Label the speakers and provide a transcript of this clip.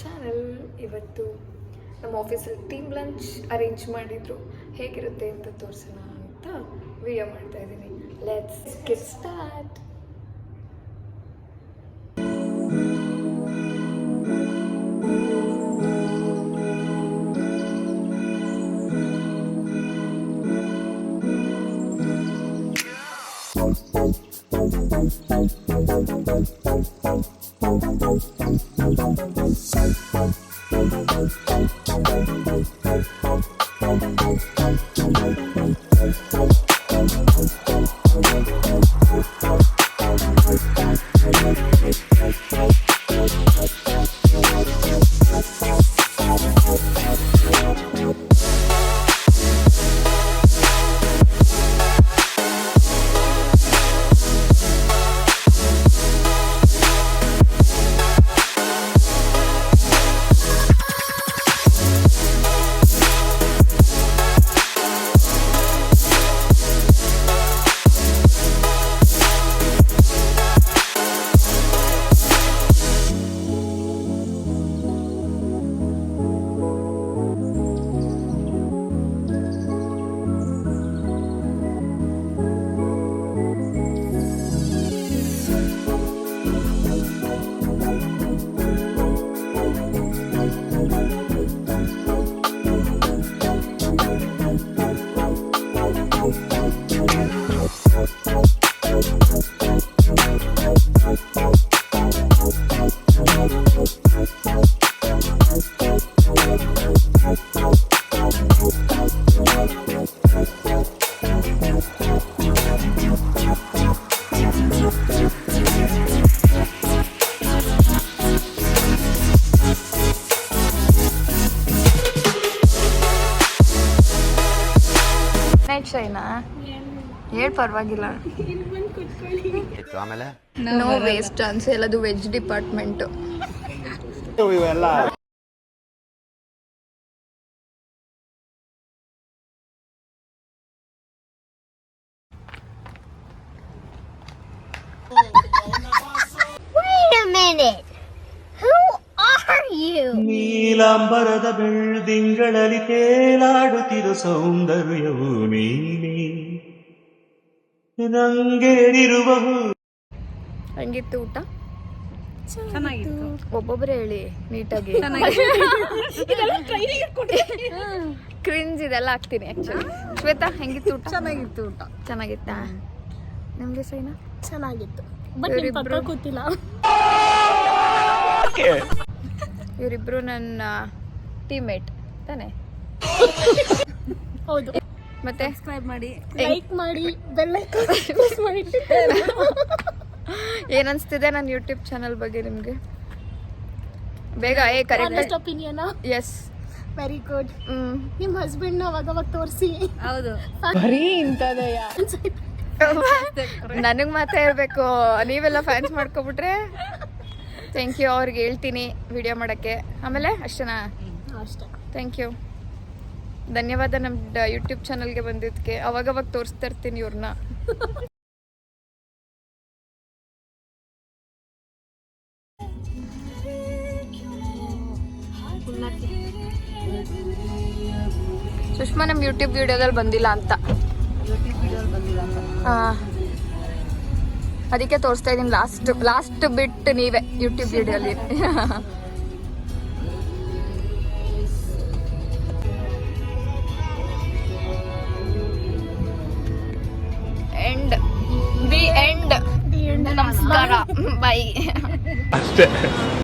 Speaker 1: Channel. ಇವತ್ತು ನಮ್ಮ ಆಫೀಸಲ್ಲಿ ಟೀಮ್ ಲಂಚ್ ಅರೇಂಜ್ ಮಾಡಿದ್ರು, ಹೇಗಿರುತ್ತೆ ಅಂತ ತೋರಿಸೋಣ ಅಂತ ವಿಡಿಯೋ ಮಾಡ್ತಾ ಇದ್ದೀನಿ. Let's get start. ಶೈನಾ ಹೇಳ್, ಪರವಾಗಿಲ್ಲ.
Speaker 2: ಆಮೇಲೆ
Speaker 1: ನೋ ವೇಸ್ಟ್ ಚಾನ್ಸ್, ಎಲ್ಲದು ವೆಜ್ ಡಿಪಾರ್ಟ್ಮೆಂಟ್.
Speaker 2: ಇವೆಲ್ಲ
Speaker 3: Wait a minute. Who are you?
Speaker 4: ನೀಲಾಂಬರದ ಬೆಳ್ದಿಂಗಳಲ್ಲಿ ತೇಲಾಡುತ್ತಿರು ಸೌಂದರ್ಯವು ನೀನೇ ರಂಗೇರಿರುವವು.
Speaker 1: ಹಂಗಿತ್ತು ಊಟ?
Speaker 5: ಚೆನ್ನಾಗಿತ್ತು.
Speaker 1: ಒಬ್ಬೊಬ್ಬರೇ ಹೇಳಿ ನೀಟಾಗಿ. ಕ್ರಿಂಜ್ ಇದೆಲ್ಲ ಹಾಕ್ತೀನಿ ಆಕ್ಚುಲಿ. ಶ್ವೇತಾ ಹೆಂಗಿತ್ತು ಊಟ?
Speaker 5: ಚೆನ್ನಾಗಿತ್ತು ಊಟ.
Speaker 1: ಚೆನ್ನಾಗಿತ್ತಾ? ನಿಮ್ಗೆ ಸೈನಾ?
Speaker 3: ಚೆನ್ನಾಗಿತ್ತು. ಬಟ್ ನಿಮ್ ಪಕ್ಕ ಕೂತಿಲ್ಲ.
Speaker 1: ಇವರಿಬ್ರು ನನ್ನ ಟೀಮ್ಮೇಟ್ ತಾನೆ?
Speaker 3: ಹೌದು.
Speaker 1: ಮತ್ತೆ
Speaker 5: ಸಬ್ಸ್ಕ್ರೈಬ್ ಮಾಡಿ,
Speaker 3: ಲೈಕ್ ಮಾಡಿ, ಬೆಲ್ ಐಕಾನ್ ಪ್ರೆಸ್ ಮಾಡಿ.
Speaker 1: ಏನ್ ಅನ್ಸ್ತಿದೆ ನನ್ನ ಯೂಟ್ಯೂಬ್ ಚಾನಲ್ ಬಗ್ಗೆ ನಿಮ್ಗೆ? ಬೇಗ
Speaker 3: honest opinion.
Speaker 1: Yes,
Speaker 3: very good. ನಿಮ್ ಹಸ್ಬೆಂಡ್ ನ ಅವಾಗ ತೋರಿಸಿ.
Speaker 5: ಹೌದು.
Speaker 1: ಬರೀ ಇಂಥದೆಯ. ನನಗ್ ಮಾತ್ರ ಹೇಳ್ಬೇಕು, ನೀವೆಲ್ಲ ಫ್ಯಾನ್ಸ್ ಮಾಡ್ಕೊಬಿಟ್ರೆ ಥ್ಯಾಂಕ್ ಯು. ಅವ್ರಿಗೆ ಹೇಳ್ತೀನಿ ವಿಡಿಯೋ ಮಾಡೋಕ್ಕೆ. ಆಮೇಲೆ ಅಷ್ಟೇನಾ?
Speaker 3: ಅಷ್ಟೇ.
Speaker 1: ಥ್ಯಾಂಕ್ ಯು, ಧನ್ಯವಾದ ನಮ್ಮ ಯೂಟ್ಯೂಬ್ ಚಾನಲ್ಗೆ ಬಂದಿದ್ದಕ್ಕೆ. ಅವಾಗವಾಗ ತೋರಿಸ್ತಾ ಇರ್ತೀನಿ ಇವ್ರನ್ನ. ಸುಷ್ಮಾ ನಮ್ಮ ಯೂಟ್ಯೂಬ್ ವಿಡಿಯೋದಲ್ಲಿ ಬಂದಿಲ್ಲ ಅಂತ. ಅದಕ್ಕೆ ತೋರಿಸ್ತಾ ಇದ್ದೀನಿ. ಲಾಸ್ಟ್ ಬಿಟ್ ನೀವೇ ಯೂಟ್ಯೂಬ್ ವಿಡಿಯೋಲಿ. ಎಂಡ್. The end. ನಮಸ್ಕಾರ, ಬೈ.
Speaker 4: ಅಷ್ಟೇ.